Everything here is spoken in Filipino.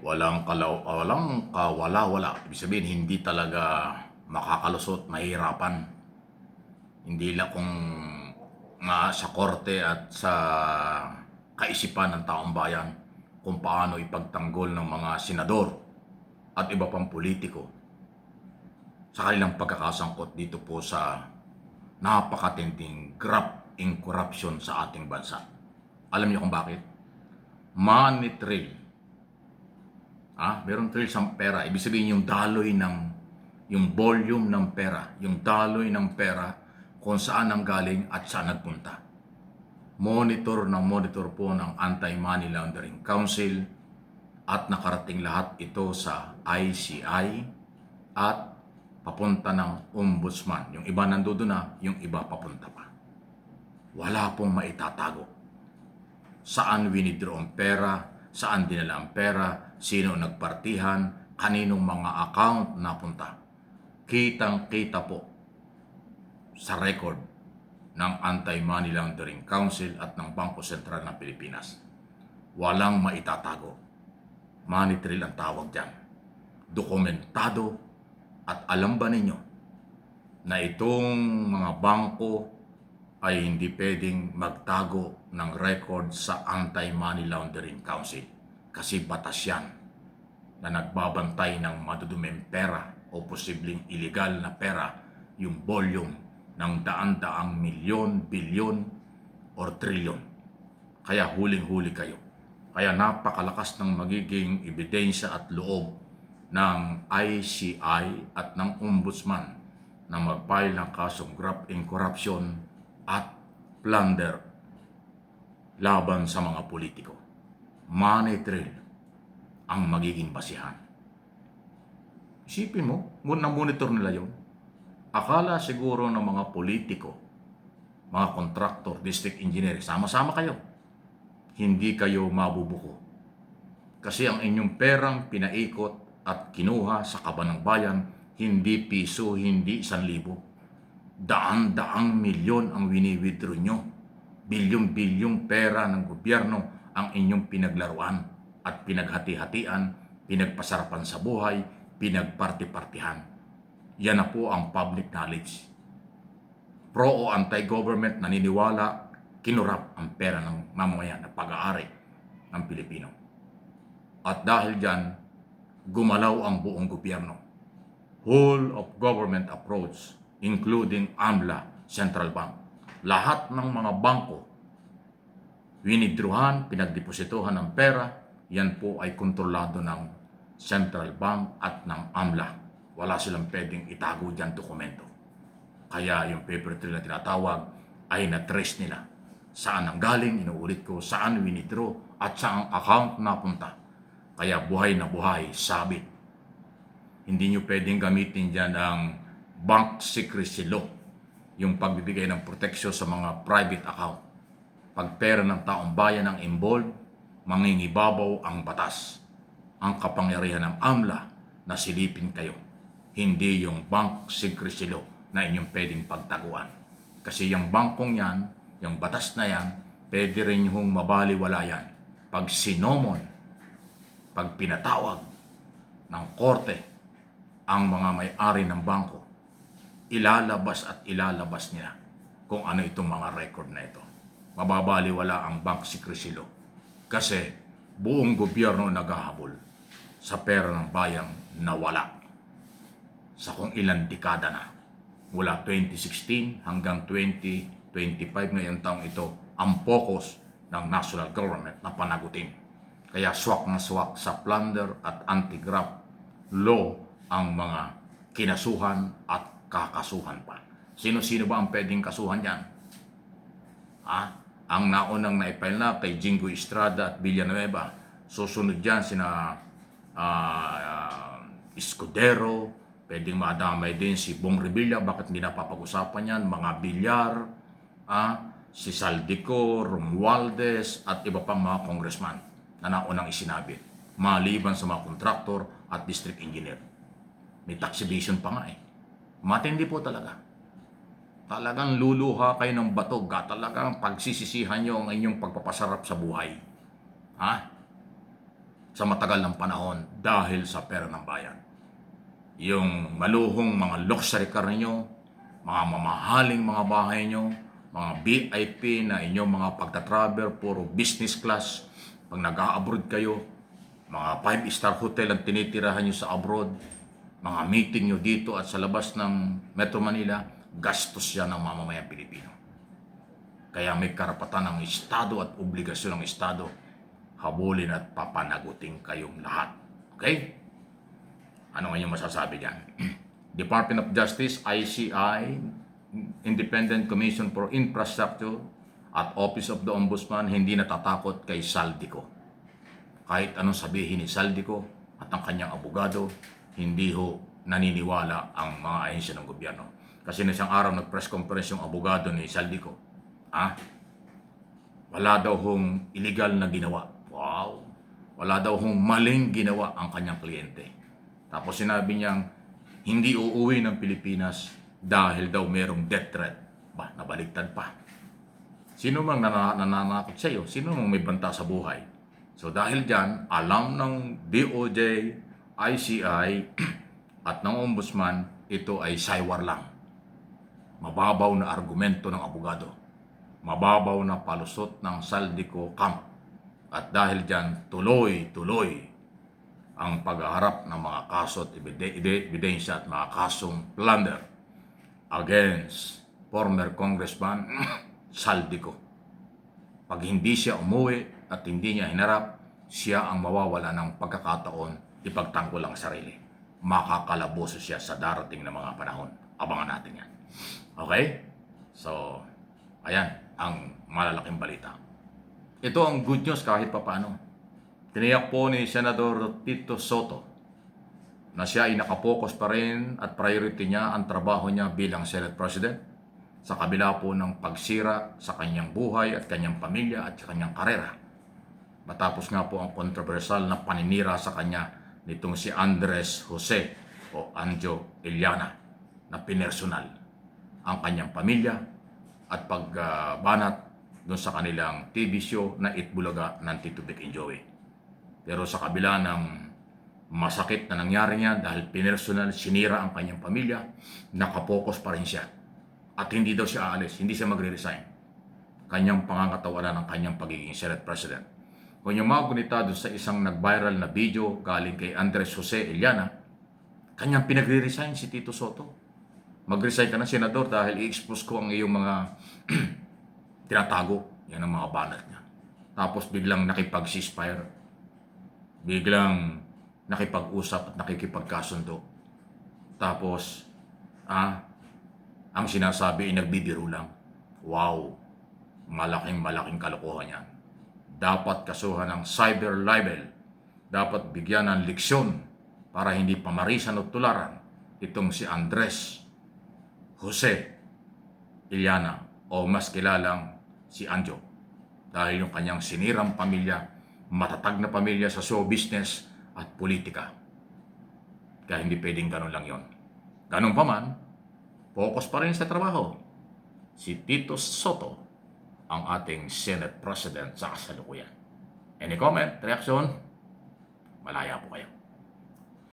Walang kawala-wala. Ibig sabihin, hindi talaga makakalusot, mahihirapan. Hindi lang kung sa korte at sa kaisipan ng taong bayan kung paano ipagtanggol ng mga senador at iba pang politiko sa kanilang pagkakasangkot dito po sa napakatinding graft in corruption sa ating bansa. Alam niyo kung bakit? Money trail. Meron trail sa pera. Ibig sabihin yung volume ng pera, yung daloy ng pera kung saan ang galing at saan nagpunta. Monitor po ng Anti-Money Laundering Council at nakarating lahat ito sa ICI at papunta ng Ombudsman. Yung iba nandoon na, yung iba papunta pa. Wala pong maitatago. Saan winidraw ang pera, saan dinala ang pera, sino nagpartihan, kaninong mga account napunta. Kitang-kita po sa record ng Anti-Money Laundering Council at ng Bangko Sentral ng Pilipinas. Walang maitatago. Money trail ang tawag dyan. Dokumentado at alam ba ninyo na itong mga bangko ay hindi pwedeng magtago ng record sa Anti-Money Laundering Council kasi batas yan na nagbabantay ng maduduming pera o posibleng illegal na pera, yung volume ng daan-daang milyon, bilyon, or trilyon. Kaya huling-huli kayo. Kaya napakalakas ng magiging ebidensya at loob ng ICI at ng Ombudsman na mag-file ng kasong graft in corruption at plunder laban sa mga politiko. Money trail ang magiging basihan. Isipin mo, na-monitor nila yun. Akala siguro ng mga politiko, mga kontraktor, district engineer, sama-sama kayo. Hindi kayo mabubuko. Kasi ang inyong perang pinaikot at kinuha sa kaban ng bayan, hindi piso, hindi 1,000. Daan-daang milyon ang wini-withdraw nyo. Bilyong-bilyong pera ng gobyerno ang inyong pinaglaruan at pinaghati-hatian, pinagpasarapan sa buhay, pinagparti-partihan. Yan na po ang public knowledge. Pro o anti-government naniniwala, kinurap ang pera ng mamamayan na pag-aari ng Pilipino. At dahil dyan, gumalaw ang buong gobyerno. Whole of government approach, including AMLA, Central Bank. Lahat ng mga bangko, winidruhan, pinagdepositohan ng pera, yan po ay kontrolado ng Central Bank at ng AMLA. Wala silang pwedeng itago dyan dokumento. Kaya yung paper trail na tinatawag ay na-trace nila. Saan ang galing, inuulit ko, saan winidraw at saan account napunta. Kaya buhay na buhay, sabit. Hindi nyo pwedeng gamitin dyan ang bank secrecy law, yung pagbibigay ng proteksyon sa mga private account. Pag pera ng taong bayan ang involved, mangingibabaw ang batas. Ang kapangyarihan ng AMLA na silipin kayo. Hindi yung bank secrecy law na inyong pwedeng pagtaguan. Kasi yung bangkong yan, yung batas na yan, pwede rin yung mabaliwala yan. Pag sinomon, pag pinatawag ng korte ang mga may-ari ng bangko, ilalabas at ilalabas nila kung ano itong mga record na ito. Mababaliwala ang bank secrecy law. Kasi buong gobyerno naghahabol sa pera ng bayang nawala sa kung ilang dekada na. Mula 2016 hanggang 2025 ngayong taong ito, ang focus ng national government na panagutin. Kaya swak na swak sa plunder at anti-graft law ang mga kinasuhan at kakasuhan pa. Sino-sino ba ang pwedeng kasuhan yan? Ang naunang naipile na kay Jingo Estrada at Villanueva. Susunod dyan sina Escudero, pwedeng madamay din si Bong Revilla, bakit hindi napapag-usapan yan? Mga Villar, si Saldico, Romualdez, at iba pang mga congressman na naunang isinabit. Maliban sa mga kontraktor at district engineer. May tax evasion pa nga eh. Matindi po talaga. Talagang luluha kayo ng batog. Talagang pagsisisihan nyo ang inyong pagpapasarap sa buhay. sa matagal ng panahon dahil sa pera ng bayan. Yung maluhong mga luxury car ninyo, mga mamahaling mga bahay nyo, mga VIP na inyong mga pagta-travel, puro business class, pag nag-a-abroad kayo, mga 5-star hotel ang tinitirahan nyo sa abroad, mga meeting nyo dito at sa labas ng Metro Manila, gastos yan ng mamamayang Pilipino. Kaya may karapatan ng Estado at obligasyon ng Estado habulin at papanagutin kayong lahat. Okay? Ano nga yung masasabi dyan? Department of Justice, ICI, Independent Commission for Infrastructure at Office of the Ombudsman hindi natatakot kay Saldico. Kahit anong sabihin ni Saldico at ang kanyang abogado, hindi ho naniniwala ang mga ahensya ng gobyerno. Kasi na isang araw nag-press conference yung abogado ni Saldico. Wala daw hong illegal na ginawa. Wow! Wala daw hong maling ginawa ang kanyang kliyente. Tapos sinabi niyang hindi uuwi ng Pilipinas dahil daw merong death threat. Nabaligtad pa. Sino mang nananakot sa iyo? Sino mang may banta sa buhay? So dahil dyan, alam ng DOJ, ICI, at ng Ombudsman, ito ay saywar lang. Mababaw na argumento ng abogado. Mababaw na palusot ng Saldico camp. At dahil dyan, tuloy-tuloy ang paghaharap ng mga kaso at ebidensya at mga kasong plunder against former Congressman Saldico. Pag hindi siya umuwi at hindi niya hinarap, siya ang mawawala ng pagkakataon ipagtanggol ang sarili. Makakalaboso siya sa darating na mga panahon. Abangan natin yan. Okay? So, ayan ang malalaking balita. Ito ang good news kahit papaano. Tiniyak po ni Senador Tito Soto na siya ay nakapokus pa rin at priority niya ang trabaho niya bilang Senate President sa kabila po ng pagsira sa kanyang buhay at kanyang pamilya at sa kanyang karera. Matapos nga po ang kontrobersyal na paninira sa kanya nitong si Andres Jose o Anjo Iliana na pinersonal ang kanyang pamilya at pagbanat doon sa kanilang TV show na Itbulaga ng Tito Vic and Joey. Pero sa kabila ng masakit na nangyari niya dahil pinersonal, sinira ang kanyang pamilya, nakapokus pa rin siya. At hindi daw siya aalis, hindi siya magre-resign. Kanyang pangangatawanan ng kanyang pagiging Senate President. Kung yung mga gunita doon sa isang nag-viral na video galing kay Andres Jose Iliana, kanyang pinagre-resign si Tito Soto. Mag-resign ka na, Senador, dahil i-expose ko ang iyong mga tinatago. Yan ang mga banat niya. Tapos biglang nakipag-ceasefire. Biglang nakipag-usap at nakikipagkasundo. Tapos, ang sinasabi ay nagbibiro lang. Wow! Malaking kalokohan yan. Dapat kasuhan ng cyber libel. Dapat bigyan ng leksyon para hindi pamarisan o tularan itong si Andres Jose Iliana o mas kilalang si Anjo. Dahil yung kanyang sinirang pamilya, matatag na pamilya sa show business at politika. Kaya hindi pwedeng ganun lang yon. Ganun pa man, focus pa rin sa trabaho. Si Tito Soto ang ating Senate President sa kasalukuyan. Any comment, reaction? Malaya po kayo.